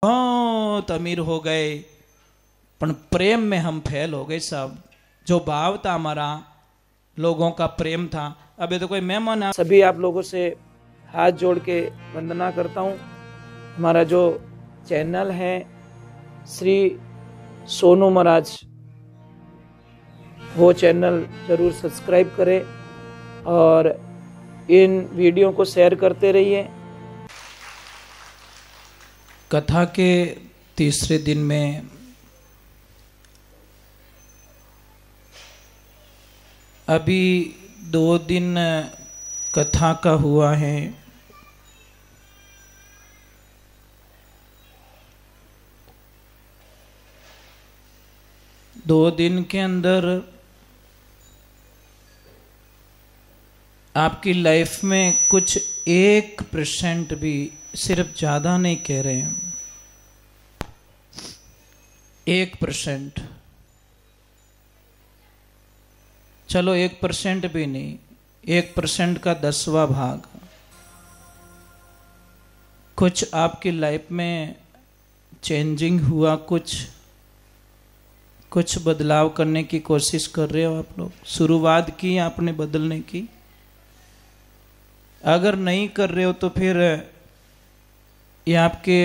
बहुत अमीर हो गए, पर प्रेम में हम फेल हो गए साहब। जो भाव था हमारा, लोगों का प्रेम था। अभी तो कोई मेहमान, सभी आप लोगों से हाथ जोड़ के वंदना करता हूँ। हमारा जो चैनल है श्री सोनू महाराज, वो चैनल जरूर सब्सक्राइब करें और इन वीडियो को शेयर करते रहिए। कथा के तीसरे दिन में अभी 2 दिन कथा का हुआ है। दो दिन के अंदर आपकी लाइफ में कुछ 1% भी, सिर्फ ज्यादा नहीं कह रहे हैं, 1%, चलो 1% भी नहीं, 1% का 10वां भाग, कुछ आपकी लाइफ में चेंजिंग हुआ, कुछ बदलाव करने की कोशिश कर रहे हो आप लोग। शुरुआत की आपने बदलने की। अगर नहीं कर रहे हो तो फिर ये आपके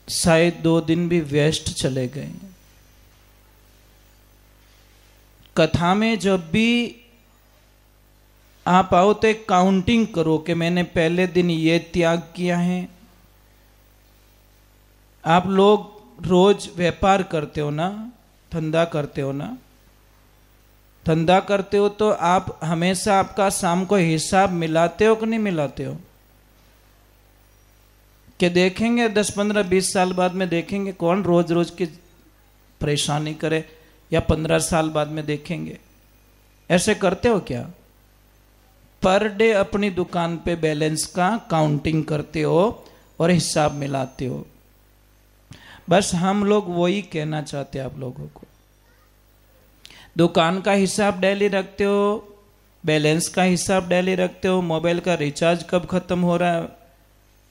शायद 2 दिन भी वेस्ट चले गए। कथा में जब भी आप आओ तो एक काउंटिंग करो कि मैंने पहले दिन ये त्याग किया है। आप लोग रोज व्यापार करते हो ना, धंधा करते हो ना, धंधा करते हो तो आप हमेशा आपका शाम को हिसाब मिलाते हो कि नहीं मिलाते हो? कि देखेंगे 10, 15, 20 साल बाद में देखेंगे कौन रोज रोज की परेशानी करे, या 15 साल बाद में देखेंगे। ऐसे करते हो क्या? पर डे अपनी दुकान पे बैलेंस का काउंटिंग करते हो और हिसाब मिलाते हो। बस हम लोग वही कहना चाहते हैं आप लोगों को। दुकान का हिसाब डेली रखते हो, बैलेंस का हिसाब डेली रखते हो, मोबाइल का रिचार्ज कब खत्म हो रहा है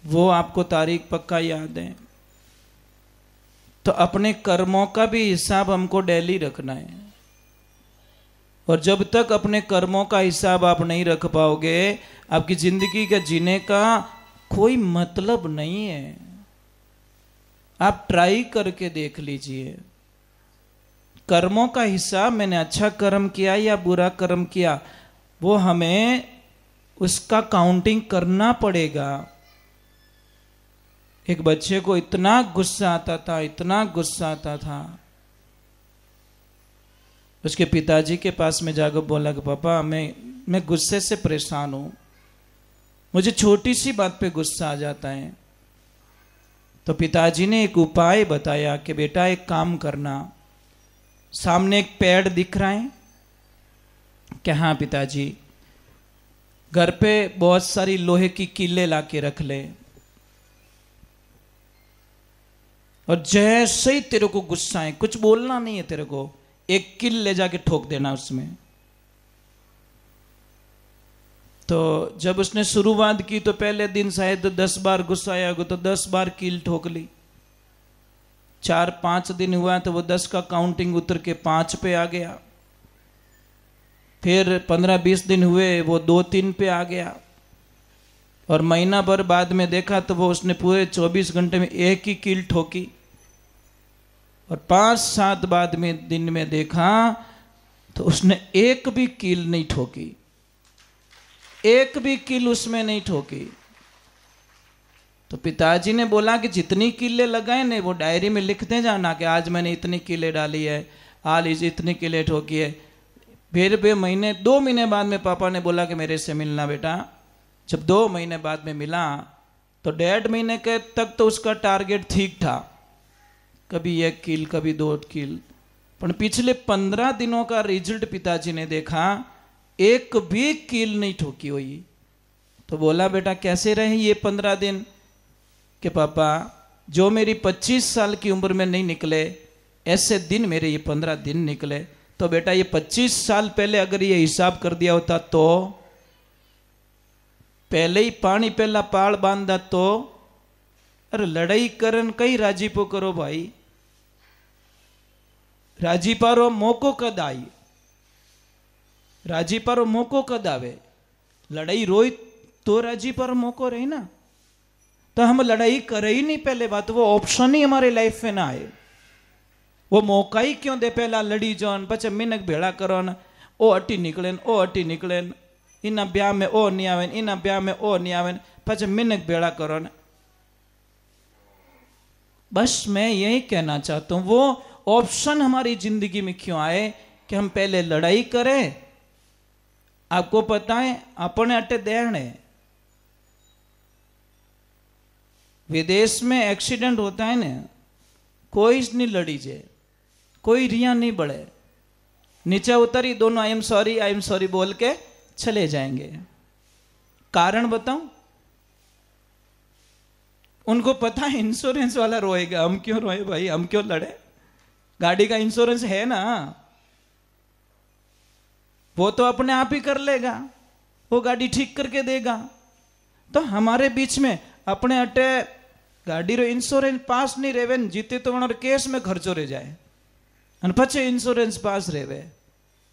वो आपको तारीख पक्का याद है। तो अपने कर्मों का भी हिसाब हमको डेली रखना है। और जब तक अपने कर्मों का हिसाब आप नहीं रख पाओगे, आपकी जिंदगी के जीने का कोई मतलब नहीं है। आप ट्राई करके देख लीजिए। कर्मों का हिसाब, मैंने अच्छा कर्म किया या बुरा कर्म किया, वो हमें उसका काउंटिंग करना पड़ेगा। एक बच्चे को इतना गुस्सा आता था, इतना गुस्सा आता था, उसके पिताजी के पास में जाकर बोला कि पापा मैं गुस्से से परेशान हूं, मुझे छोटी सी बात पे गुस्सा आ जाता है। तो पिताजी ने एक उपाय बताया कि बेटा एक काम करना, सामने एक पेड़ दिख रहा है क्या? हाँ पिताजी। घर पे बहुत सारी लोहे की कीलें लाके रख ले, और जैसे ही तेरे को गुस्सा है, कुछ बोलना नहीं है तेरे को, एक कील ले जाके ठोक देना उसमें। तो जब उसने शुरुआत की तो पहले दिन शायद 10 बार गुस्सा आया होगा, तो 10 बार कील ठोक ली। 4-5 दिन हुआ तो वो 10 का काउंटिंग उतर के 5 पे आ गया। फिर 15-20 दिन हुए वो 2-3 पे आ गया। और महीना भर बाद में देखा तो वो उसने पूरे 24 घंटे में एक ही कील ठोकी। और 5-7 बाद में दिन में देखा तो उसने एक भी कील नहीं ठोकी, एक भी कील उसमें नहीं ठोकी। तो पिताजी ने बोला कि जितनी कीलें लगाए ने वो डायरी में लिखते जाना कि आज मैंने इतनी कीलें डाली है, आज इतनी कीलें ठोकी है। फिर 2 महीने बाद में पापा ने बोला कि मेरे से मिलना बेटा। जब 2 महीने बाद में मिला तो 1.5 महीने के तक तो उसका टारगेट ठीक था, कभी 1 कील कभी 2 कील। पर पिछले 15 दिनों का रिजल्ट पिताजी ने देखा, एक भी कील नहीं ठोकी हुई। तो बोला बेटा कैसे रहे ये 15 दिन? कि पापा जो मेरी 25 साल की उम्र में नहीं निकले, ऐसे दिन मेरे ये 15 दिन निकले। तो बेटा ये 25 साल पहले अगर ये हिसाब कर दिया होता तो, पहले ही पानी पहला पाल बांधा तो अरे लड़ाई करन कई राजीपो करो भाई, राजीपारो मौको कद आई, राजीपारो मौको कद आवे, लड़ाई रोई तो राजीपारो मौको रही ना। तो हम लड़ाई करे ही नहीं, पहले बात वो ऑप्शन ही हमारे लाइफ में ना आए, वो मौका ही क्यों दे। पहला लड़ी जोन पचे मिनक भेड़ा करो न, ओ अटी निकले ओ अटी निकले, इना ब्याह में ओ नहीं आवे, इना ब्याह में ओ नहीं आवे, पचे मिनक भेड़ा करो न। बस मैं यही कहना चाहता हूं, वो ऑप्शन हमारी जिंदगी में क्यों आए कि हम पहले लड़ाई करें। आपको पता है अपने अटे देण है, विदेश में एक्सीडेंट होता है ना, कोई नहीं लड़ी जे, कोई रिया नहीं बढ़े, नीचे उतरी दोनों आई एम सॉरी बोल के चले जाएंगे। कारण बताऊं, उनको पता है इंश्योरेंस वाला रोएगा, हम क्यों रोए भाई, हम क्यों लड़े, गाड़ी का इंश्योरेंस है ना, वो तो अपने आप ही कर लेगा, वो गाड़ी ठीक करके देगा। तो हमारे बीच में अपने अटे गाड़ी रो इंश्योरेंस पास नहीं रेवे, जीते तो वहाँ केस में खर्चो रह जाए, અને પછી ઇન્સ્યોરન્સ પાસ રહેવે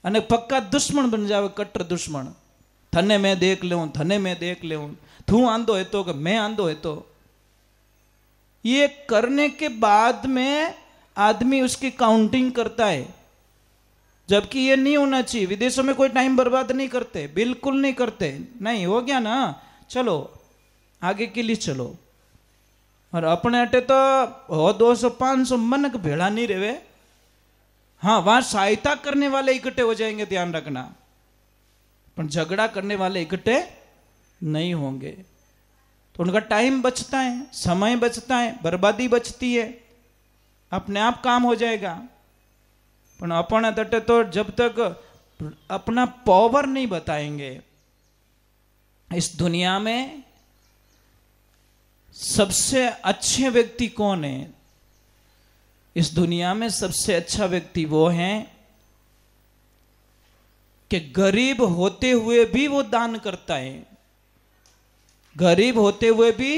અને પક્કા દુશ્મન બન જાવે, કટ્ટર દુશ્મન, થને मैं देख लेऊं, तू आंधो है तो कि मैं आंधो है तो। ये करने के बाद में आदमी उसकी काउंटिंग करता है, जबकि ये नहीं होना चाहिए। विदेशों में कोई टाइम बर्बाद नहीं करते, बिल्कुल नहीं करते, नहीं हो गया ना चलो आगे के लिए चलो। और अपने अटे तो हो 200-500 मनक भेड़ा नहीं रहे, हाँ वहां सहायता करने वाले इकट्ठे हो जाएंगे, ध्यान रखना, पर झगड़ा करने वाले इकट्ठे नहीं होंगे। तो उनका टाइम बचता है, समय बचता है, बर्बादी बचती है, अपने आप काम हो जाएगा। पर अपने तटे तो जब तक अपना पावर नहीं बताएंगे, इस दुनिया में सबसे अच्छे व्यक्ति कौन है, इस दुनिया में सबसे अच्छा व्यक्ति वो है कि गरीब होते हुए भी वो दान करता है, गरीब होते हुए भी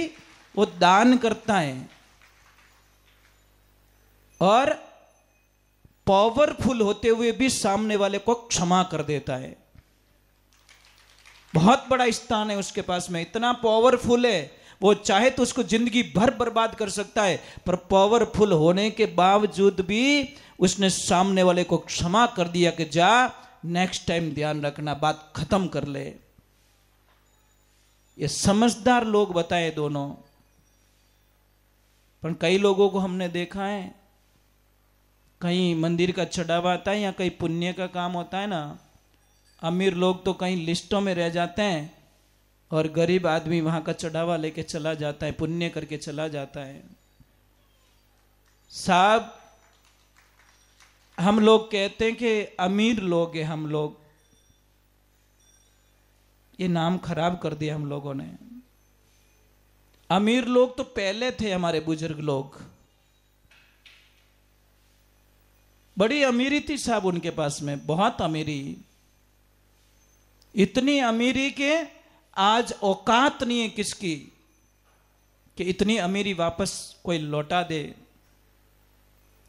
वो दान करता है, और पावरफुल होते हुए भी सामने वाले को क्षमा कर देता है। बहुत बड़ा स्थान है उसके पास में, इतना पावरफुल है, वो चाहे तो उसको जिंदगी भर बर्बाद कर सकता है, पर पावरफुल होने के बावजूद भी उसने सामने वाले को क्षमा कर दिया कि जा नेक्स्ट टाइम ध्यान रखना, बात खत्म कर ले। ये समझदार लोग बताए दोनों। पर कई लोगों को हमने देखा है, कहीं मंदिर का चढ़ावा आता है या कहीं पुण्य का काम होता है ना, अमीर लोग तो कहीं लिस्टों में रह जाते हैं और गरीब आदमी वहां का चढ़ावा लेके चला जाता है, पुण्य करके चला जाता है। साहब हम लोग कहते हैं कि अमीर लोग हैं हम लोग, ये नाम खराब कर दिया हम लोगों ने। अमीर लोग तो पहले थे, हमारे बुजुर्ग लोग, बड़ी अमीरी थी साहब उनके पास में, बहुत अमीरी, इतनी अमीरी के आज औकात नहीं है किसकी कि इतनी अमीरी वापस कोई लौटा दे।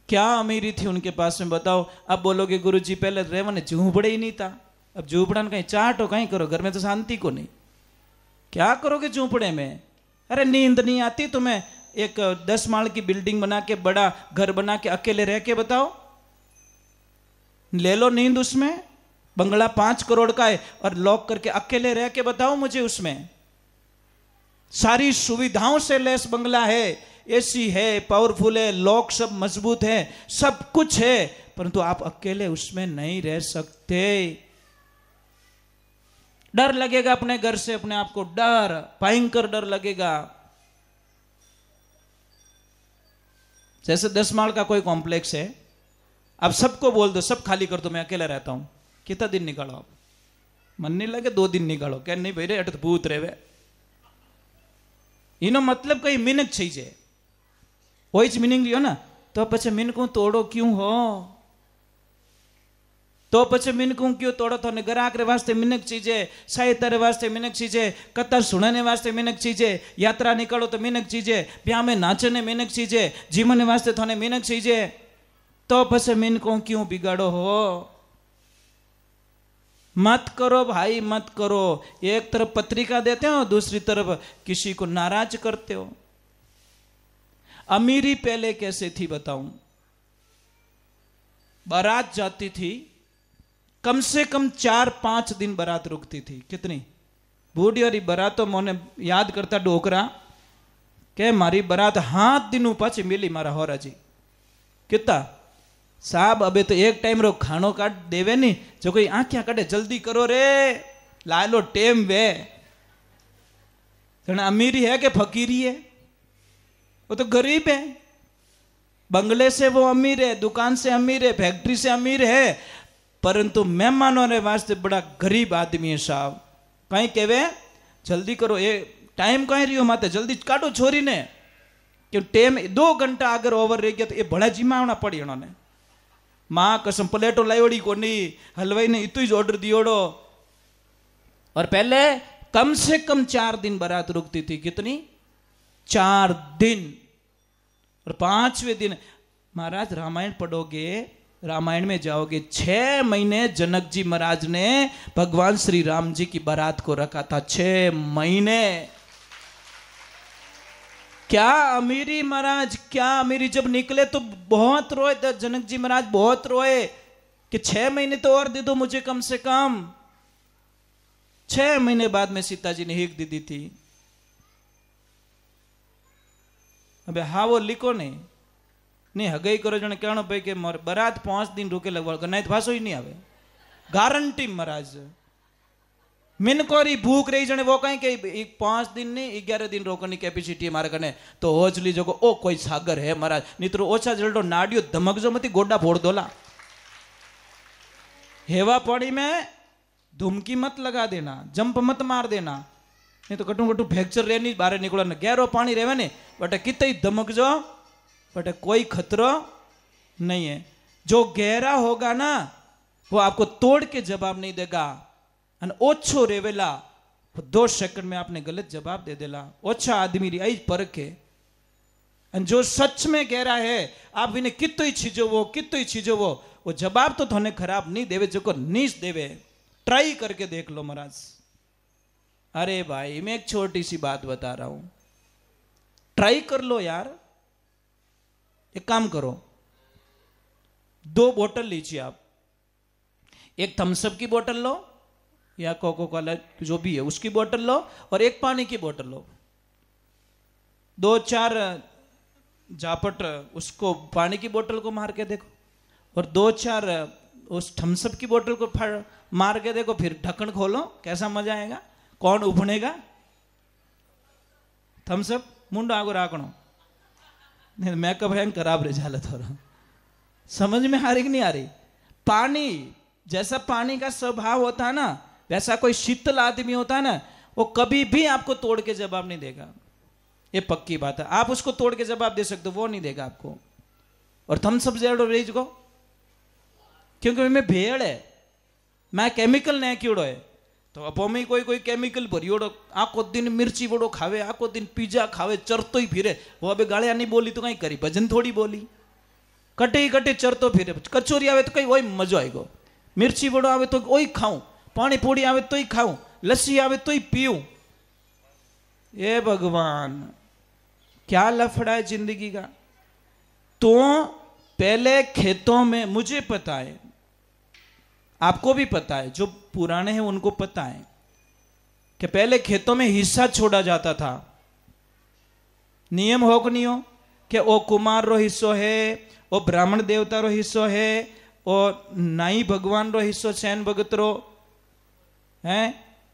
क्या अमीरी थी उनके पास में बताओ। अब बोलोगे गुरुजी पहले रेवन झूपड़े ही नहीं था, अब झूपड़ा कहीं चाटो कहीं करो, घर में तो शांति को नहीं, क्या करोगे झूपड़े में। अरे नींद नहीं आती तुम्हें, एक 10 माल की बिल्डिंग बना के, बड़ा घर बना के अकेले रह के बताओ, ले लो नींद उसमें, बंगला 5 करोड़ का है और लॉक करके अकेले रह के बताओ मुझे, उसमें सारी सुविधाओं से लेस बंगला है, एसी है, पावरफुल है, लॉक सब मजबूत है, सब कुछ है, परंतु आप अकेले उसमें नहीं रह सकते। डर लगेगा अपने घर से, अपने आप को डर, भयंकर डर लगेगा। जैसे 10 माल का कोई कॉम्प्लेक्स है, अब सबको बोल दो सब खाली कर दो, मैं अकेला रहता हूं, कितना दिन निकालो आप, मन नहीं लगे 2 दिन निकालो, क्या नहीं भाई रे अट भूत रहे, इनो मतलब कई मिनक चाहिए, वही मीनिंग लियो ना, तो पचे मिनकों तोड़ो क्यों हो। तो पछे मिनकू क्यों तोड़ो तो ने ग्राहक रे वास्ते मिनक चीजे, साहित्य रे वास्ते मिनक चीजे, कथा सुनने वास्ते मिनक चीजे, यात्रा निकलो तो मिनक चीजे, ब्याह में नाचने मिनक चीजे, जीवन वास्ते थोने मिनक चीजे, तो पछे मिनकू क्यों बिगाड़ो हो? मत करो भाई, मत करो। एक तरफ पत्रिका देते हो, दूसरी तरफ किसी को नाराज करते हो। अमीरी पहले कैसे थी बताऊं। बारात जाती थी, कम से कम 4-5 दिन बारात रुकती थी। कितनी बूढ़ी और बारात तो मोने याद करता डोकरा के मारी बारात 7 दिन पाछी मिली मारा होरा जी। कितना साहब अबे तो एक टाइम रो खानो काट देवे नहीं, जो कोई आंखियां काटे जल्दी करो रे, लालो टेम वे। अमीरी है कि फकीरी है? वो तो गरीब है। बंगले से वो अमीर है, दुकान से अमीर है, फैक्ट्री से अमीर है, परंतु मेहमानों ने वास्ते बड़ा गरीब आदमी है साहब। कहीं कहवे जल्दी करो, ये टाइम कहीं रही हो माते, जल्दी काटो छोरी ने, क्यों टाइम 2 घंटा अगर ओवर रह गया तो ये बड़ा जिमावना पड़ी उन्होंने। मां कसम प्लेटो लायोड़ी को नहीं, हलवाई ने इतु ही ऑर्डर दियोड़ो। और पहले कम से कम 4 दिन बारात रुकती थी। कितनी? 4 दिन। और 5वें दिन महाराज रामायण पढ़ोगे, रामायण में जाओगे, 6 महीने जनक जी महाराज ने भगवान श्री राम जी की बारात को रखा था। 6 महीने। क्या अमीरी महाराज, क्या अमीरी। जब निकले तो बहुत रोए, जनक जी महाराज बहुत रोए कि 6 महीने तो और दे दो मुझे कम से कम। 6 महीने बाद में सीता जी ने हिक दी थी। अबे हाँ वो लिखो नहीं हगई करो जने कहनो भाई के मोर बारात 5 दिन रुके लगभग नहीं भाषो ही नहीं आवे गारंटी महाराज। मिनकोरी भूख रही जने वो कहीं के 5 दिन नहीं 11 दिन रोकने कैपेसिटी मारे कने तो होजली जो ओ कोई सागर है महाराज, नहीं तो ओछा जल्दो नाडियो धमक जो मती गोडा फोड़ दोला। हेवा पौड़ी में धुमकी मत लगा देना, जंप मत मार देना, नहीं तो कटू कटू फ्रैक्चर रहनी बाहर निकलो न। गहरो पानी रहे ने बटे कितनी धमक जो बटे कोई खतरो नहीं है। जो गहरा होगा ना वो आपको तोड़ के जवाब नहीं देगा, और ओछो रेवेला 2 सेकंड में आपने गलत जवाब दे देला। ओछा आदमी री आई परख है, जो सच में गहरा है आप इन्हें कितो ही छीजो वो जवाब तो थोने खराब नहीं देवे, जो नीच देवे। ट्राई करके देख लो महाराज। अरे भाई मैं एक छोटी सी बात बता रहा हूं, ट्राई कर लो यार। एक काम करो, 2 बोतल लीजिए आप, एक थम्सअप की बोतल लो या कोको कोला जो भी है उसकी बोतल लो, और एक पानी की बोतल लो। 2-4 झापट उसको पानी की बोतल को मार के देखो, और 2-4 उस थम्सअप की बोतल को मार के देखो, फिर ढक्कन खोलो, कैसा मजा आएगा। कौन उभनेगा? थम्सअप मुंडो आगो राखणो, मेकअप है खराब रह जाला थोड़ा। समझ में आ रही कि नहीं आ रही? पानी जैसा पानी का स्वभाव होता है ना, वैसा कोई शीतल आदमी होता है ना, वो कभी भी आपको तोड़ के जवाब नहीं देगा। ये पक्की बात है। आप उसको तोड़ के जवाब दे सकते हो, वो नहीं देगा आपको। और थम्सअप जेडो रेज को, क्योंकि मैं भेड़ है, मैं केमिकल नहीं क्योड़ो है, तो अपो में कोई केमिकल भरियोड़ो आको दिन मिर्ची वड़ो खावे, आको दिन पिज्जा खावे, चरतो ही फिरे। वो अबे गालियां नहीं बोली तो कहीं करी, भजन थोड़ी बोली, कटे ही कटे चरतो फिरे। कचोरी आवे तो कहीं वही मजो आएगो, मिर्ची वड़ो आवे तो वही खाऊं, पानी पूड़ी आवे तो ही खाऊं, लस्सी आवे तो ही पीऊं। ये भगवान क्या लफड़ा है जिंदगी का। तो पहले खेतों में, मुझे पता है, आपको भी पता है, जो पुराने हैं उनको पता है कि पहले खेतों में हिस्सा छोड़ा जाता था। नियम हो कि नहीं हो कि ओ कुमार रो हिस्सो है, ओ ब्राह्मण देवता रो हिस्सो है, ओ नाई भगवान रो हिस्सो सैन भगत रो है,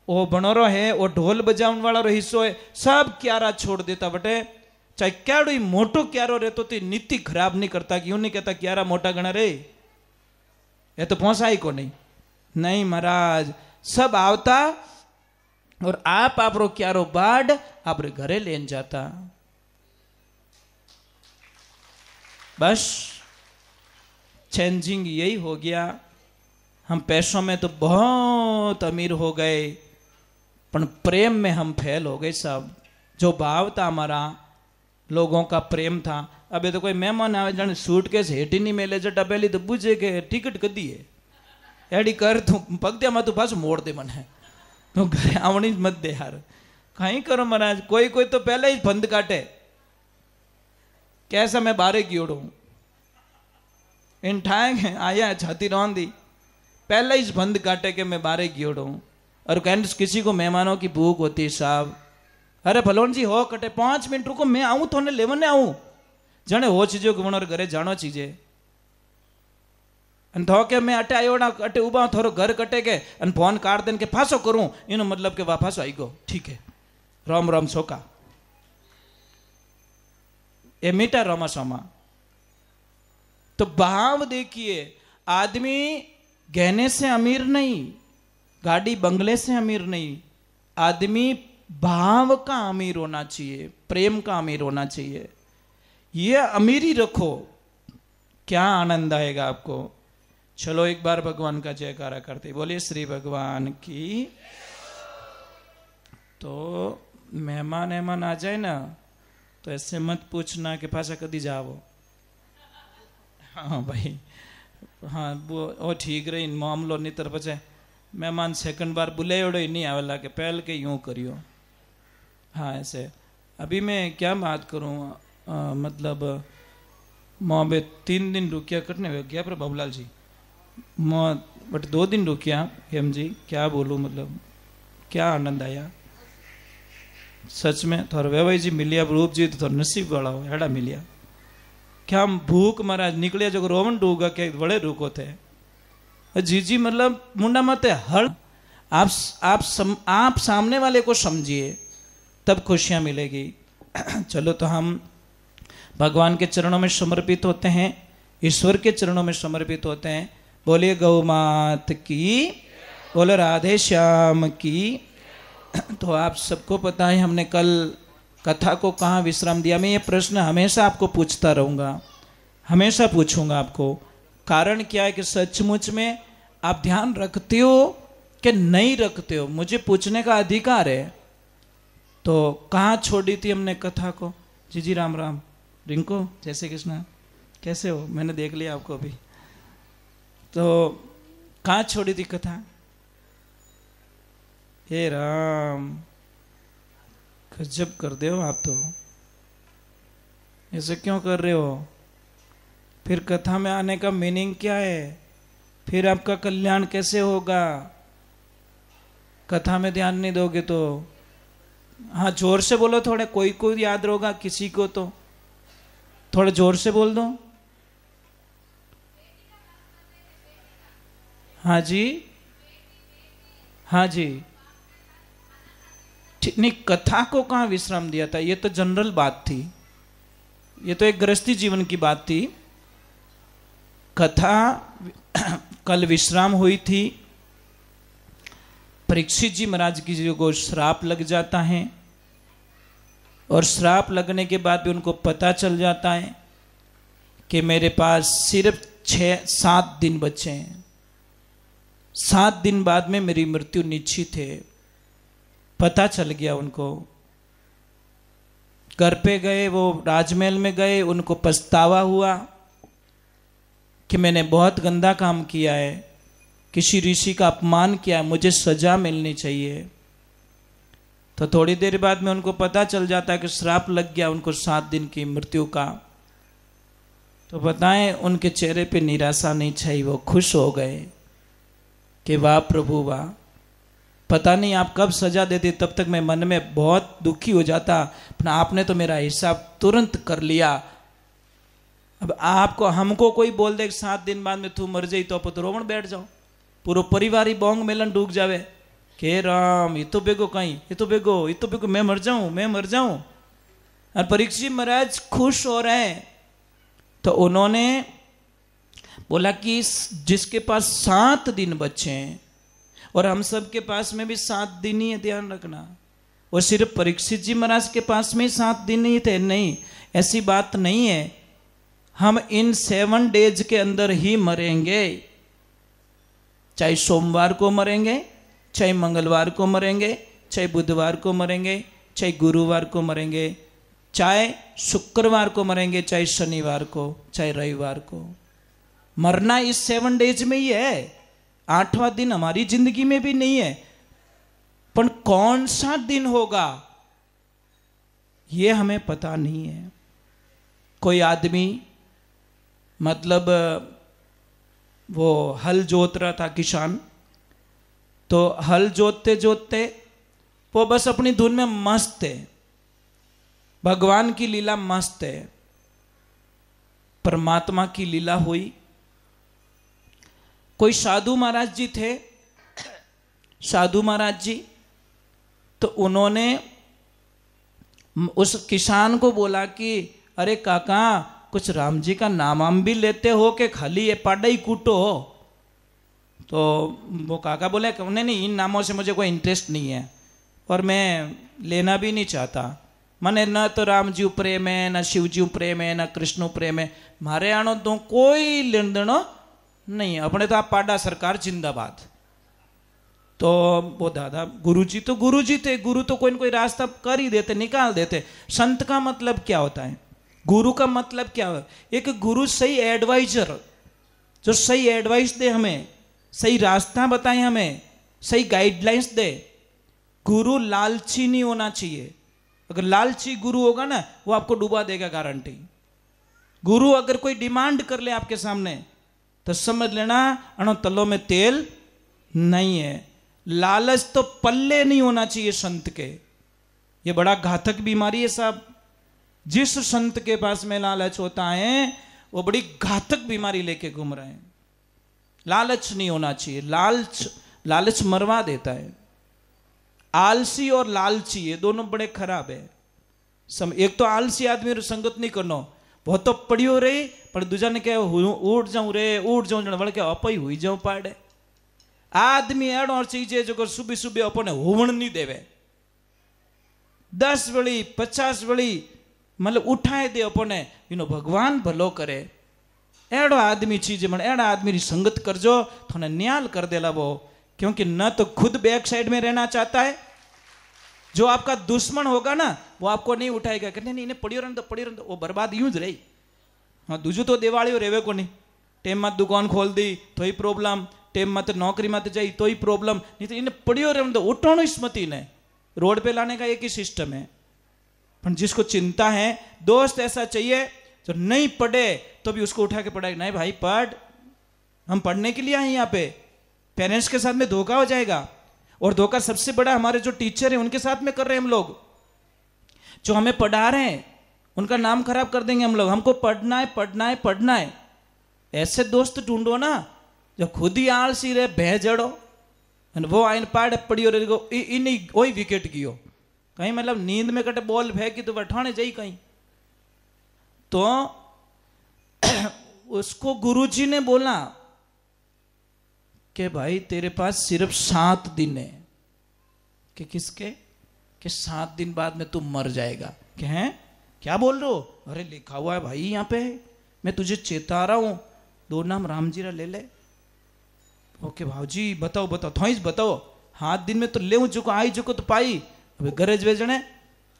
ओ बनोरो है, ओ ढोल बजावन वाला रो हिस्सो है। सब क्यारा छोड़ देता बटे, चाहे क्यारो ही मोटो क्यारो रहतो तो नीति खराब नहीं करता, क्यों नहीं कहता क्यारा मोटा गणा रे, ये तो पहुंचाई को नहीं महाराज। सब आवता और आप रो क्यारो बाढ़ आप घरे लेन जाता। बस चेंजिंग यही हो गया। हम पैसों में तो बहुत अमीर हो गए, पर प्रेम में हम फेल हो गए साहब। जो भाव था हमारा, लोगों का प्रेम था। अबे तो कोई मेहमान आवे जाने सूटकेस हेठ ही नहीं मेले जो डबेली तो बुझे के टिकट कदी है एडी कर तू पगत्या में तू पास मोड़ दे मन है तो घरे आवनी मत दे यार। कहीं करो महाराज, कोई कोई तो पहले ही बंद काटे कैसा मैं बारे की ओढ़ू इन ठाए आया छाती रौन दी पहले ही बंद काटे के मैं बारे की ओढ़ू। और कहने किसी को मेहमानों की भूख होती है साहब, अरे भलोन जी हो कटे 5 मिनट रुको मैं आऊं तो लेवने आऊं जने हो चीजों के वणर घरे जानो चीजे अन थो के मैं अटे आयोड़ा अटे उबा थोरो घर कटे के अन फोन काट देन के फांसो करूं इनो मतलब के वापस आई गो ठीक है राम राम सोका ए मीठा रोमा सोमा। तो भाव देखिए, आदमी गहने से अमीर नहीं, गाड़ी बंगले से अमीर नहीं, आदमी भाव का अमीर होना चाहिए, प्रेम का अमीर होना चाहिए। ये अमीरी रखो, क्या आनंद आएगा आपको। चलो एक बार भगवान का जयकारा करते बोलिए श्री भगवान की। तो मेहमान एहमान आ जाए ना तो ऐसे मत पूछना कि पासा कदी जाओ। हाँ भाई, हाँ वो ठीक रही मामलो नहीं तर पचे मेहमान सेकंड बार बुलायोड़ो ही नहीं आवेला के पहल के यूं करियो। हाँ ऐसे अभी मैं क्या बात करूँ, मतलब मोबे 3 दिन रुकिया कटने वे गया पर बाबूलाल जी बट 2 दिन रुकिया हेम जी, क्या बोलूँ मतलब क्या आनंद आया सच में। थोड़ा वेवाई जी मिलिया रूप जी तो थोड़ा नसीब वाला हो हेड़ा मिलिया। क्या भूख महाराज निकलिया जो रोवन डूगा के बड़े रुको थे जीजी मतलब मुंडा मत हर आप सामने वाले को समझिए तब खुशियां मिलेगी। चलो तो हम भगवान के चरणों में समर्पित होते हैं, ईश्वर के चरणों में समर्पित होते हैं। बोलिए गौ मात की, बोले राधे श्याम की। तो आप सबको पता है हमने कल कथा को कहाँ विश्राम दिया। मैं ये प्रश्न हमेशा आपको पूछता रहूँगा, हमेशा पूछूंगा आपको। कारण क्या है कि सचमुच में आप ध्यान रखते हो कि नहीं रखते हो, मुझे पूछने का अधिकार है। तो कहाँ छोड़ी थी हमने कथा को। जी जी राम राम रिंको, जय श्री कृष्ण, कैसे हो, मैंने देख लिया आपको अभी। तो कहाँ छोड़ी थी कथा। हे राम गजब कर दे हो आप तो, ऐसे क्यों कर रहे हो। फिर कथा में आने का मीनिंग क्या है, फिर आपका कल्याण कैसे होगा। कथा में ध्यान नहीं दोगे तो। हाँ जोर से बोलो थोड़े, कोई को याद होगा किसी को तो थोड़ा जोर से बोल दो। हाँ जी, हाँ जी ठीक। नहीं कथा को कहाँ विश्राम दिया था, ये तो जनरल बात थी, ये तो एक गृहस्थी जीवन की बात थी। कथा कल विश्राम हुई थी। परीक्षित जी महाराज की जी को श्राप लग जाता है और श्राप लगने के बाद भी उनको पता चल जाता है कि मेरे पास सिर्फ 6-7 दिन बचे हैं, 7 दिन बाद में मेरी मृत्यु निश्चित है। पता चल गया उनको। घर पे गए, वो राजमहल में गए, उनको पछतावा हुआ कि मैंने बहुत गंदा काम किया है, किसी ऋषि का अपमान किया, मुझे सजा मिलनी चाहिए। तो थोड़ी देर बाद में उनको पता चल जाता है कि श्राप लग गया उनको 7 दिन की मृत्यु का। तो बताएं उनके चेहरे पे निराशा नहीं छाई, वो खुश हो गए कि वाह प्रभु वाह, पता नहीं आप कब सजा देते, तब तक मैं मन में बहुत दुखी हो जाता, पर आपने तो मेरा हिसाब तुरंत कर लिया। अब आपको हमको कोई बोल दे 7 दिन बाद में तू मर जाई तो आप तो रोवण बैठ जाओ, पूरा परिवार ही बोंग मेलन डूब जावे के राम ये तो बेगो कहीं, ये तो बेगो मैं मर जाऊं। और परीक्षित महाराज खुश हो रहे हैं। तो उन्होंने बोला कि जिसके पास 7 दिन बचे हैं, और हम सब के पास में भी 7 दिन ही है, ध्यान रखना। और सिर्फ परीक्षित जी महाराज के पास में 7 दिन ही थे, नहीं ऐसी बात नहीं है। हम इन 7 डेज के अंदर ही मरेंगे। चाहे सोमवार को मरेंगे, चाहे मंगलवार को मरेंगे, चाहे बुधवार को मरेंगे, चाहे गुरुवार को मरेंगे, चाहे शुक्रवार को मरेंगे, चाहे शनिवार को, चाहे रविवार को। मरना इस 7 डेज में ही है। 8वां दिन हमारी जिंदगी में भी नहीं है, पर कौन सा दिन होगा ये हमें पता नहीं है। कोई आदमी मतलब वो हल जोत रहा था, किसान, तो हल जोतते जोतते वो बस अपनी धुन में मस्त है, भगवान की लीला मस्त है। परमात्मा की लीला हुई। कोई साधु महाराज जी थे, साधु महाराज जी, तो उन्होंने उस किसान को बोला कि अरे काका, कुछ राम जी का नाम वाम भी लेते हो कि खाली ये पाडा ही कूटो हो? तो वो काका बोले कि नहीं, इन नामों से मुझे कोई इंटरेस्ट नहीं है और मैं लेना भी नहीं चाहता। मने न तो राम जी प्रेम है, न शिव जी प्रेम है, न कृष्ण प्रेम है, मारे आनो तो कोई लेन देनो नहीं, अपने तो आप पाडा सरकार जिंदाबाद। तो वो दादा, गुरुजी तो गुरुजी थे, गुरु तो कोई न कोई रास्ता कर ही देते, निकाल देते। संत का मतलब क्या होता है, गुरु का मतलब क्या है? एक गुरु सही एडवाइजर, जो सही एडवाइस दे, हमें सही रास्ता बताए, हमें सही गाइडलाइंस दे। गुरु लालची नहीं होना चाहिए। अगर लालची गुरु होगा ना, वो आपको डुबा देगा, गारंटी। गुरु अगर कोई डिमांड कर ले आपके सामने, तो समझ लेना अणो तलों में तेल नहीं है। लालच तो पल्ले नहीं होना चाहिए संत के। ये बड़ा घातक बीमारी है साहब। जिस संत के पास में लालच होता है, वो बड़ी घातक बीमारी लेके घूम रहे हैं। लालच नहीं होना चाहिए। लालच मरवा देता है। आलसी और लालची, ये दोनों बड़े खराब है। एक तो आलसी आदमी और संगत नहीं करनो, बहुत तो पड़ियो रही, पर दूजा ने क्या उठ जाऊं रे, उठ जाऊं जन बड़े क्या अपई हुई जाऊं पाड़े। आदमी एड़ो और चीज है जो सुबह सुबह अपने होवण नहीं देवे। 10 वली 50 वली मतलब उठाए दे अपने, इनो भगवान भलो करे। एड़ो आदमी चीज मन, एड़ा आदमी री संगत करजो, थोड़ा न्याल कर देला वो। क्योंकि न तो खुद बैक साइड में रहना चाहता है, जो आपका दुश्मन होगा ना, वो आपको नहीं उठाएगा कि नहीं इन्हें पड़ियो रहने दो, पड़ियो रहने दो, वो बर्बाद यूं ज रही। हाँ, दूजू तो दिवाळीओ रेवे को नहीं। टेम मत दुकान खोल दी तो ही प्रॉब्लम, टेम मत नौकरी मत जाई तो ही प्रॉब्लम, नहीं तो इन्हें पड़ियो रहने दो, उठानो स्मृति ने। रोड पे लाने का एक ही सिस्टम है। पर जिसको चिंता है, दोस्त ऐसा चाहिए जो नहीं पढ़े तो भी उसको उठा के पढ़ाए। नहीं भाई पढ़, हम पढ़ने के लिए आए यहाँ पे। पेरेंट्स के साथ में धोखा हो जाएगा, और धोखा सबसे बड़ा हमारे जो टीचर हैं उनके साथ में कर रहे हैं हम लोग। जो हमें पढ़ा रहे हैं उनका नाम खराब कर देंगे हम लोग। हमको पढ़ना है, पढ़ना है, पढ़ना है। ऐसे दोस्त ढूंढो ना जो खुद ही आलसी रहे, भेजड़ो, वो आइन पाड़ पड़ियो रहेगो, इन्हीं वही विकेट गियो। कहीं मतलब नींद में कटे बॉल फेंकी तो बैठाने जाई कहीं। तो उसको गुरुजी ने बोला कि भाई तेरे पास सिर्फ 7 दिन है। कि किसके? कि 7 दिन बाद में तू मर जाएगा। कि हैं, क्या बोल रहे हो? अरे लिखा हुआ है भाई यहाँ पे, मैं तुझे चेता रहा हूं, 2 नाम राम जी रा ले ले। ओके भाजी बताओ बताओ, थोइस बताओ। 7 दिन में तो ले चुको, आई चुको तो पाई। अब घरेज वेजणे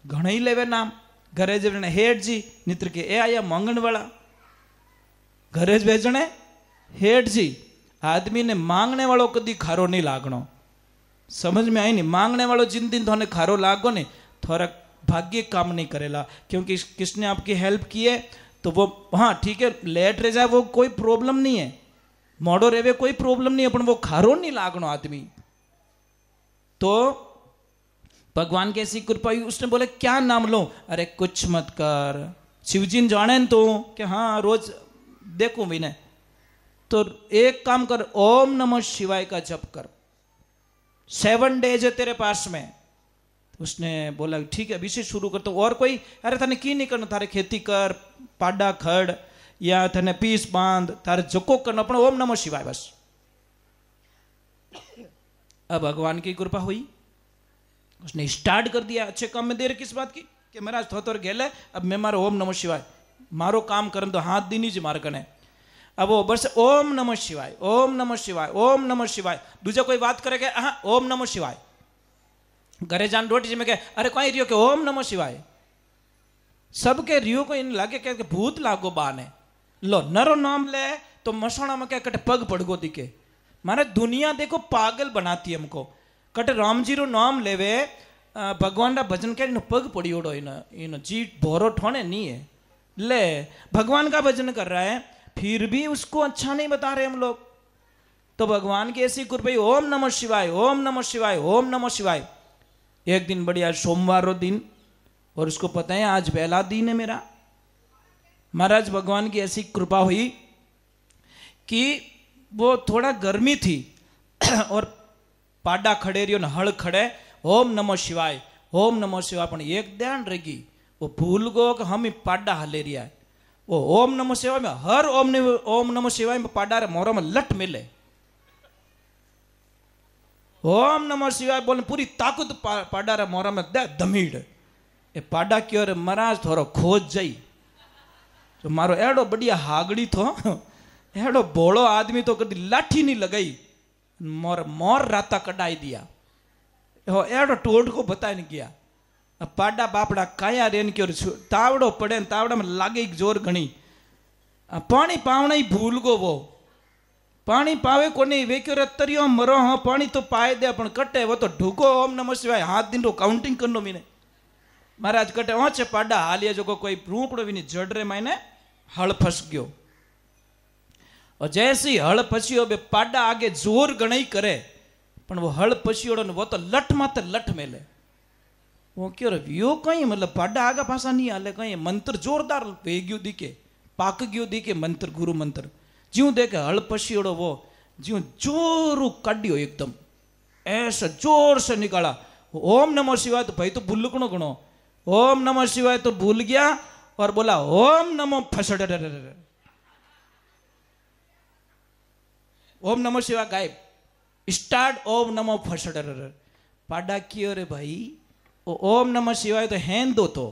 घणे ही लेवे नाम। घरेज वेजणे हेठ जी, नित्र के ए आया मांगण वाला। घरेज वेजणे हेठ जी। आदमी ने मांगने वालों कदी खारो नहीं लागणो। समझ में आई नहीं? मांगने वालों जिन दिन थोने खारो लागो ने, थोड़ा भाग्य काम नहीं करेला। क्योंकि किसने आपकी हेल्प की है तो वो, हाँ ठीक है, लेट रह जाए वो कोई प्रॉब्लम नहीं है, मोड़ो रेवे कोई प्रॉब्लम नहीं है, पर वो खारो नहीं लागणो आदमी। तो भगवान की ऐसी कृपा हुई, उसने बोले क्या नाम लो? अरे कुछ मत कर, शिवजी ने जाने तो कि हाँ रोज देखूं भी ने। तो एक काम कर, ओम नमः शिवाय का जप कर, 7 डेज है तेरे पास में। उसने बोला ठीक है अभी से शुरू कर। तो और कोई, अरे थाने की नहीं करना, थारे खेती कर, पाडा खड़ या थाने पीस बांध, तारे जको करना, अपना ओम नमः शिवाय बस। अब भगवान की कृपा हुई, उसने स्टार्ट कर दिया। अच्छे काम में देर किस बात की कि महाराज थोतर गेले, अब मैं मारो ओम नमः शिवाय, मारो काम करन तो हाथ दी नीचे मार कने। अब वो बस ओम नमः शिवाय, ओम नमः शिवाय, ओम नमः शिवाय। दूजा कोई बात करे के हाँ ओम नमः शिवाय, घरे जान रोटी में कहे अरे कोई रियो के ओम नमः शिवाय। सबके रियो को इन लागे के भूत लागो बाने लो नरो नाम ले तो मसाणा में क्या कटे पग पड़गो दिखे। मारे दुनिया देखो पागल बनाती है हमको। कटे राम जी रो नाम लेवे भगवान रा भजन करे इन पग पड़ी ओड़ो इन जी भोरो ठोने नहीं है। ले भगवान का भजन कर रहा है फिर भी उसको अच्छा नहीं बता रहे हम लोग। तो भगवान की ऐसी कृपा, ओम नमः शिवाय, ओम नमः शिवाय, ओम नमः शिवाय। एक दिन बढ़िया सोमवार रो दिन और उसको पता है आज पहला दिन है मेरा। महाराज भगवान की ऐसी कृपा हुई कि वो थोड़ा गर्मी थी और पाडा खड़े रही हल खड़े ओम नमः शिवाय, ओम नमः शिवाय। पण एक ध्यान रहेगी वो भूल गो कि हम ही पाडा हले रिया है। वो ओम नमः शिवाय में हर ओम नमः शिवाय में पाडा रे मोरा में लट मिले। ओम नमः शिवाय बोले पूरी ताकत पाडा रे मोरा में दे धमीड़। ए पाडा क्यों रे महाराज थोड़ा खोज जाई तो मारो एडो बढ़िया हागड़ी थो एडो बोलो आदमी तो कभी लाठी नहीं लगाई मोर मोर राता कटाई दिया। एडो टोट को बता नहीं गया। पाडा बापड़ा काया रेन की तावड़ो पड़े तावड़ा में लागे जोर घनी पानी पावना ही भूल गो। वो पानी पावे को नहीं वे क्यों तरियो मरो हाँ पानी तो पाए दे अपन कटे वो तो ढूको ओम नमः शिवाय हाथ दिन रो काउंटिंग करनो मीने। महाराज कटे ओचे पाडा हालिया जो कोई रूपड़ो भी नहीं जड़ रे मायने हल फंस गयो। और जैसे ही हल फंसियो बे पाडा आगे जोर गणाई करे पण वो हल फंसियोड़ो ने वो तो लठ माते लठ मेले। वो क्यों रे यो कहीं मतलब पाडा आगा पासा नहीं हाले कहीं मंत्र जोरदार वे गयो दिखे पाक गयो दिखे मंत्र गुरु मंत्र ज्यों देखे हल फंसियोड़ो वो ज्यों जोरू काढ़ियो एकदम ऐसा जोर से निकाला। ओम नमः शिवाय तो भाई तो भूलकणो गणो ओम नमः शिवाय तो भूल गया और बोला ओम नमो फसड़। ओम नमः शिवाय गायब स्टार्ट ओम नमो फसड़। पाडा क्यों रे भाई ओम नमः शिवाय तो हैन दो तो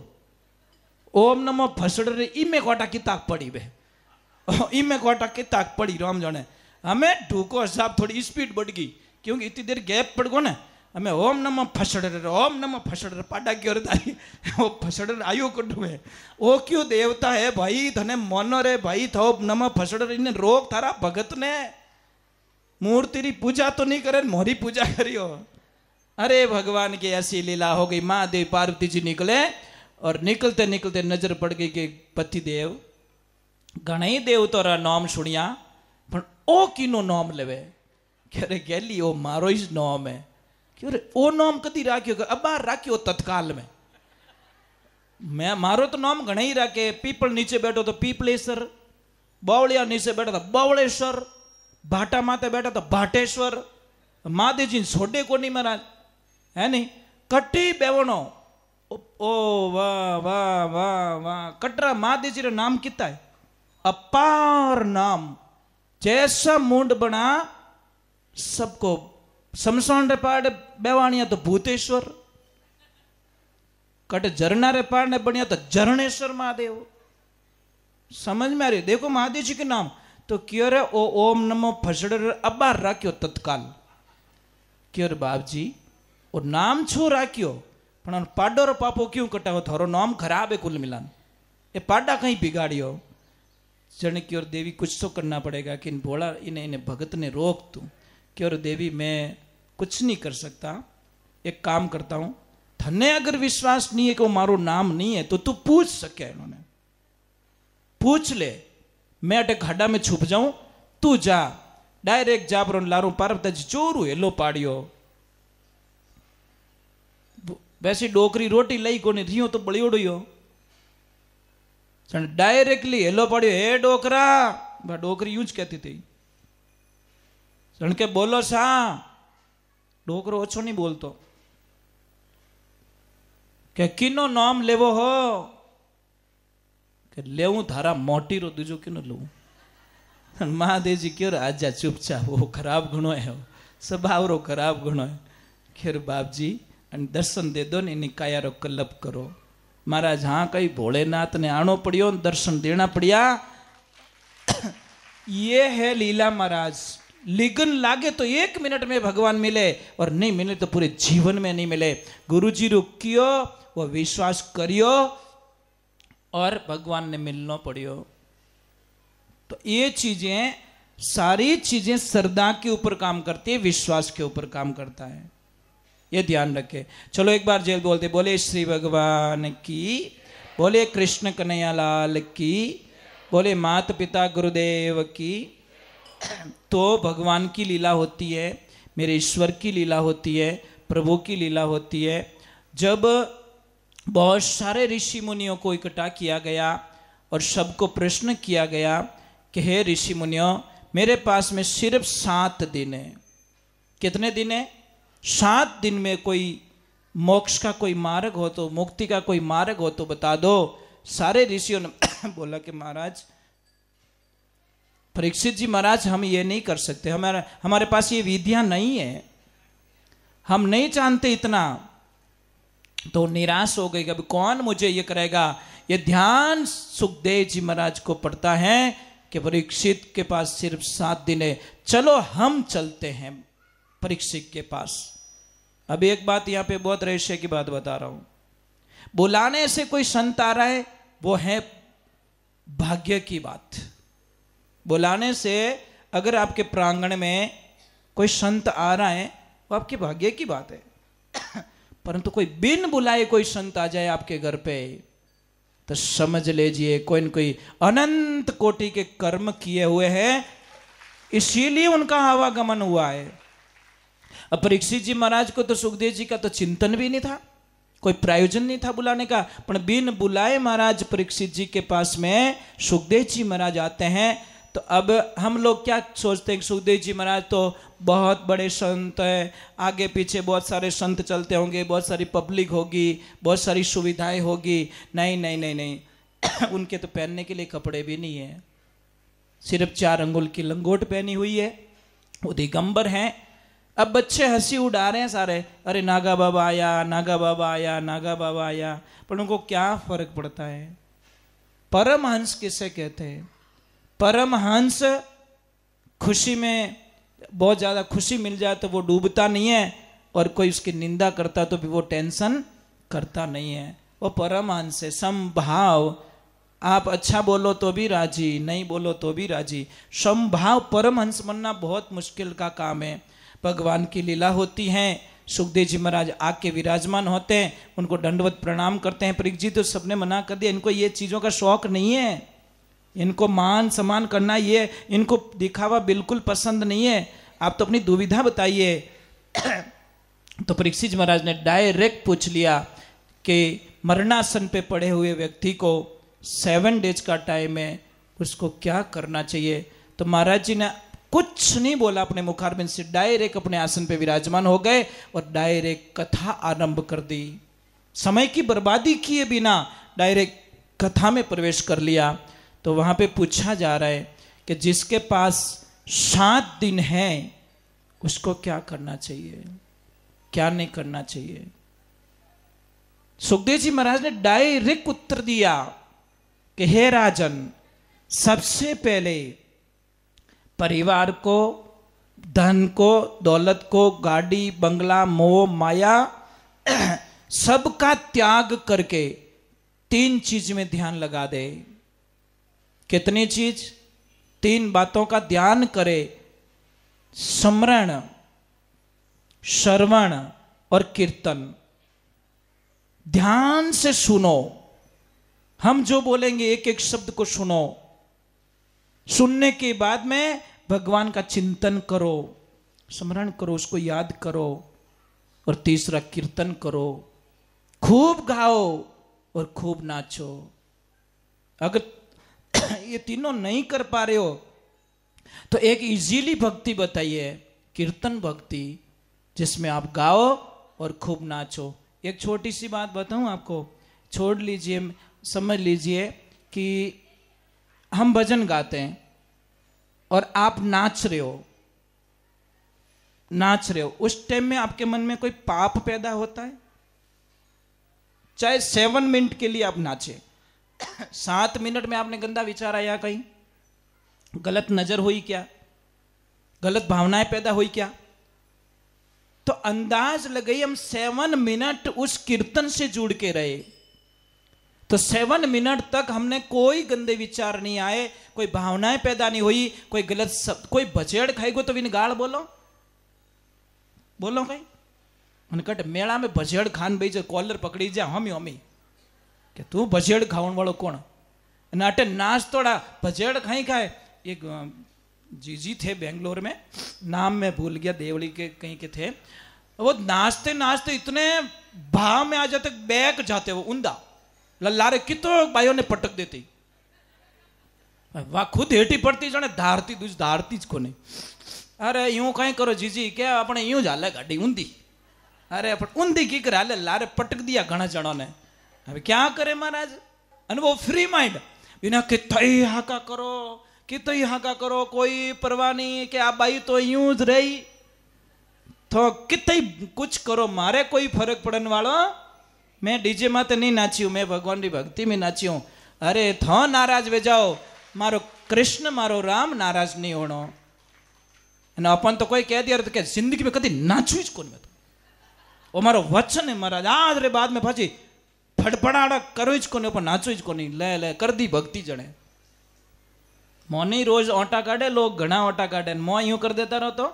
ओम नमो फसड़ रे इमे कोटा की ताक पड़ी बे इमे कोटा की ताक पड़ी राम जाने। हमें ढूको हिसाब थोड़ी स्पीड बढ़ गई क्योंकि इतनी देर गैप पड़ गो ना। हमें ओम नमः फसड़ ओम नमः फसड़ पाडा क्यों रे वो फसड़ आयो कटू है वो क्यों देवता है भाई धने मोनो रे भाई थो नमः फसड़ इन्हें रोक थारा भगत ने मूर्ति री पूजा तो नहीं करे मोरी पूजा करियो। अरे भगवान की ऐसी लीला हो गई। महादेव पार्वती जी निकले और निकलते निकलते नजर पड़ गई कि पति देव घणे देवतो रा नाम सुनिया पण ओ किनो नाम लेवे क्यों गेली ओ मारो ही नाम है क्यों रे ओ नाम कदी राख्यो अबार राख्यो तत्काल में। मैं मारो तो नाम घणे ही राखे पीपल नीचे बैठो तो पीपलेश्वर बावलिया नीचे बैठा तो बावलेश्वर भाटा माते बैठा तो भाटेश्वर महादेव जी छोड़े को नहीं महाराज है नहीं कटी बेवनो ओ वाह वाह वाह वाह कटरा महादेव जी रा नाम कितना है अपार नाम। जैसा मुंड बना सबको शमशान रे पाड़ बेवानिया तो भूतेश्वर कटे झरना रे पाड़ ने बनिया तो झरणेश्वर महादेव। समझ में आ रही देखो महादेव जी के नाम तो क्यों रे ओ ओम नमो फसड़ अबार राख्यो तत्काल क्यों रे बाप जी और नाम छो राख्यो पण पाडो रो पापो क्यों कटाओ थारो नाम खराब है कुल मिलान ये पाडा कहीं बिगाड़ियो। जन की ओर देवी कुछ तो करना पड़ेगा कि इन भोला इन्हें भगत ने रोक तू कि और देवी मैं कुछ नहीं कर सकता एक काम करता हूं थने अगर विश्वास नहीं है कि वो मारो नाम नहीं है तो तू पूछ सके इन्होंने पूछ ले मैं अटे खड्डा में छुप जाऊं तू जा डायरेक्ट जा पर लारू पार्वती जी चोरू हेलो पाड़ियो। वैसी डोकरी रोटी लई कोने रियो तो बड़ी उड़ियो डायरेक्टली हेलो पाड़ियो हे डोकरा डोकरी यूज कहती थी जन के बोलो सा डोकरो ओछो नहीं बोलतो के किनो नाम लेवो हो के लेवू थारा मोटी रो दूजो किनो लू महादेव जी क्यों आजा चुपचाप वो खराब गुणो है स्वभाव रो खराब गुणो है खेर बाप जी दर्शन दे दो ने इन्हीं काया रो कल्लप करो। महाराज हाँ कई भोलेनाथ ने आनो पड़ियो दर्शन देना पड़िया ये है लीला महाराज। लिगन लागे तो 1 मिनट में भगवान मिले, और नहीं मिले तो पूरे जीवन में नहीं मिले। गुरुजी रुकियो, वो विश्वास करियो और भगवान ने मिलना पड़ियो। तो ये चीजें, सारी चीजें श्रद्धा के ऊपर काम करती है, विश्वास के ऊपर काम करता है, ये ध्यान रखे। चलो एक बार जय बोलते, बोले श्री भगवान की, बोले कृष्ण कन्हैया लाल की, बोले माता पिता गुरुदेव की। तो भगवान की लीला होती है, मेरे ईश्वर की लीला होती है, प्रभु की लीला होती है। जब बहुत सारे ऋषि मुनियों को इकट्ठा किया गया और सबको प्रश्न किया गया कि हे ऋषि मुनियों, मेरे पास में सिर्फ 7 दिन है। कितने दिन है? 7 दिन में कोई मोक्ष का कोई मार्ग हो तो, मुक्ति का कोई मार्ग हो तो बता दो। सारे ऋषियों ने बोला कि महाराज, परीक्षित जी महाराज, हम ये नहीं कर सकते, हमारे पास ये विधियां नहीं है, हम नहीं जानते इतना। तो निराश हो गई, अब कौन मुझे ये करेगा। ये ध्यान सुखदेव जी महाराज को पड़ता है कि परीक्षित के पास सिर्फ 7 दिन है, चलो हम चलते हैं परीक्षित के पास। अब एक बात यहां पे बहुत रहस्य की बात बता रहा हूं। बुलाने से कोई संत आ रहा है, वो है भाग्य की बात। बुलाने से अगर आपके प्रांगण में कोई संत आ रहा है, वो आपके भाग्य की बात है। परंतु कोई बिन बुलाए कोई संत आ जाए आपके घर पे, तो समझ लीजिए कोई न कोई अनंत कोटि के कर्म किए हुए हैं, इसीलिए उनका आवागमन हुआ है। अब परीक्षित जी महाराज को तो सुखदेव जी का तो चिंतन भी नहीं था, कोई प्रयोजन नहीं था बुलाने का, पर बिन बुलाए महाराज परीक्षित जी के पास में सुखदेव जी महाराज आते हैं। तो अब हम लोग क्या सोचते हैं कि सुखदेव जी महाराज तो बहुत बड़े संत है, आगे पीछे बहुत सारे संत चलते होंगे, बहुत सारी पब्लिक होगी, बहुत सारी सुविधाएं होगी। नहीं नहीं नहीं नहीं उनके तो पहनने के लिए कपड़े भी नहीं है, सिर्फ 4 अंगुल की लंगोट पहनी हुई है, वो दिगंबर हैं। अब बच्चे हंसी उड़ा रहे हैं सारे, अरे नागा बाबा आया, नागा बाबा आया, नागा बाबा आया। पर उनको क्या फर्क पड़ता है? परमहंस किसे कहते हैं? परमहंस खुशी में, बहुत ज़्यादा खुशी मिल जाए तो वो डूबता नहीं है, और कोई उसकी निंदा करता तो भी वो टेंशन करता नहीं है। वो परमहंस है, समभाव। आप अच्छा बोलो तो भी राजी, नहीं बोलो तो भी राजी। समभाव परमहंस बनना बहुत मुश्किल का काम है। भगवान की लीला होती है, सुखदेव जी महाराज आके विराजमान होते हैं, उनको दंडवत प्रणाम करते हैं। परीक्षित जी तो सबने मना कर दिया, इनको ये चीज़ों का शौक नहीं है, इनको मान सम्मान करना, ये इनको दिखावा बिल्कुल पसंद नहीं है, आप तो अपनी दुविधा बताइए। तो परीक्षित जी महाराज ने डायरेक्ट पूछ लिया कि मरणासन पे पड़े हुए व्यक्ति को 7 डेज का टाइम है, उसको क्या करना चाहिए। तो महाराज जी ने कुछ नहीं बोला, अपने मुखारबिंद से डायरेक्ट अपने आसन पे विराजमान हो गए और डायरेक्ट कथा आरंभ कर दी। समय की बर्बादी किए बिना डायरेक्ट कथा में प्रवेश कर लिया। तो वहां पे पूछा जा रहा है कि जिसके पास 7 दिन है उसको क्या करना चाहिए, क्या नहीं करना चाहिए। सुखदेव जी महाराज ने डायरेक्ट उत्तर दिया कि हे राजन, सबसे पहले परिवार को, धन को, दौलत को, गाड़ी बंगला, मोह माया सबका त्याग करके 3 चीज में ध्यान लगा दे। कितनी चीज? 3 बातों का ध्यान करे, स्मरण, श्रवण और कीर्तन। ध्यान से सुनो, हम जो बोलेंगे एक एक शब्द को सुनो। सुनने के बाद में भगवान का चिंतन करो, स्मरण करो, उसको याद करो। और तीसरा कीर्तन करो, खूब गाओ और खूब नाचो। अगर ये तीनों नहीं कर पा रहे हो तो एक इजीली भक्ति बताइए, कीर्तन भक्ति, जिसमें आप गाओ और खूब नाचो। एक छोटी सी बात बताऊं आपको, छोड़ लीजिए, समझ लीजिए कि हम भजन गाते हैं और आप नाच रहे हो, उस टाइम में आपके मन में कोई पाप पैदा होता है? चाहे 7 मिनट के लिए आप नाचे, 7 मिनट में आपने गंदा विचार आया कहीं? गलत नजर हुई क्या, गलत भावनाएं पैदा हुई क्या? तो अंदाज लगाई हम 7 मिनट उस कीर्तन से जुड़ के रहे, तो 7 मिनट तक हमने कोई गंदे विचार नहीं आए, कोई भावनाएं पैदा नहीं हुई, कोई गलत शब्द, कोई बचेड़ खाएगो तो विन गाल बोलो बोलो कहीं कट मेला में बचेड़ खान भाई जो कॉलर पकड़ी जा हमी हमी कि तू बचेड़ खावन वालों कौन नाटे नाच तोड़ा बचेड़ खाई खाए। एक जीजी थे बेंगलोर में, नाम मैं भूल गया, देवली के कहीं के थे, वो नाचते नाचते इतने भाव में आ जाते बैक जाते वो उंदा लल्लारे कितो भाइयों ने पटक देती, वाह खुद हेटी पड़ती जाने धारती दूज धारती को नहीं। अरे यूं कहीं करो जीजी क्या अपने यूं झाले गाड़ी ऊंधी, अरे ऊंधी की करा ले लारे पटक दिया घना जणों ने, अब क्या करे महाराज। अन वो फ्री माइंड बिना कि तई हाका करो कि तई हाका करो, कोई परवाह नहीं कि आप भाई तो यूं ज रही तो कितई कुछ करो मारे कोई फर्क पड़न वालो। मैं डीजे माते नहीं नाची हूं, मैं भगवान की भक्ति में नाची हूं। अरे थो नाराज वे जाओ, मारो कृष्ण मारो राम नाराज नहीं होनो। अपन तो कोई कह दिया तो क्या जिंदगी में कभी नाचू ही कौन, मैं तो वो मारो वचन है महाराज, आज रे बाद में भाजी फड़फड़ाड़ा करो ही को नहीं, नाचो ही को नहीं, ले ले कर दी भक्ति जड़े। मोनी रोज ओटा काटे, लोग घना ओटा काटे, मो यूं कर देता रहो तो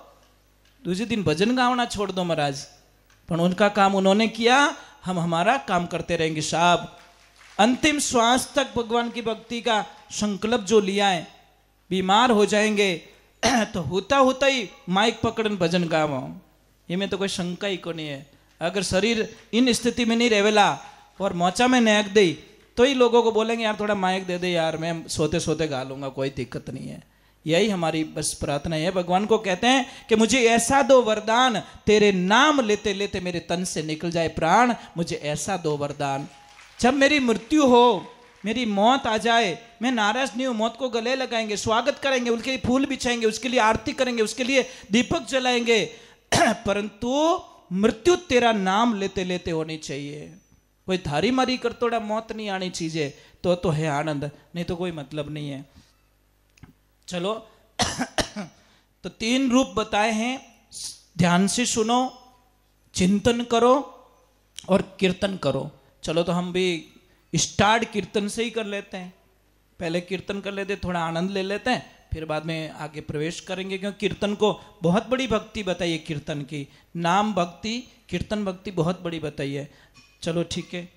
दूसरे दिन भजन गावना छोड़ दो महाराज। पर उनका काम उन्होंने किया, हम हमारा काम करते रहेंगे साहब। अंतिम श्वास तक भगवान की भक्ति का संकल्प जो लिया है, बीमार हो जाएंगे तो होता होता ही माइक पकड़न भजन गावो, ये में तो कोई शंका ही को नहीं है। अगर शरीर इन स्थिति में नहीं रहेला और मोचा में नेक दे तो ही लोगों को बोलेंगे यार थोड़ा माइक दे दे यार, मैं सोते सोते गा लूंगा, कोई दिक्कत नहीं है। यही हमारी बस प्रार्थना है। भगवान को कहते हैं कि मुझे ऐसा दो वरदान, तेरे नाम लेते लेते मेरे तन से निकल जाए प्राण, मुझे ऐसा दो वरदान। जब मेरी मृत्यु हो, मेरी मौत आ जाए, मैं नाराज नहीं हूं, मौत को गले लगाएंगे, स्वागत करेंगे, उसके लिए फूल बिछाएंगे, उसके लिए आरती करेंगे, उसके लिए दीपक जलाएंगे, परंतु मृत्यु तेरा नाम लेते लेते होनी चाहिए। कोई थारी मारी कर तोड़ा मौत नहीं आनी चाहिए, तो है आनंद, नहीं तो कोई मतलब नहीं है। चलो तो 3 रूप बताए हैं, ध्यान से सुनो, चिंतन करो और कीर्तन करो। चलो तो हम भी स्टार्ट कीर्तन से ही कर लेते हैं, पहले कीर्तन कर लेते, थोड़ा आनंद ले लेते हैं, फिर बाद में आगे प्रवेश करेंगे, क्योंकि कीर्तन को बहुत बड़ी भक्ति बताइए। कीर्तन की नाम भक्ति, कीर्तन भक्ति बहुत बड़ी बताइए। चलो ठीक है।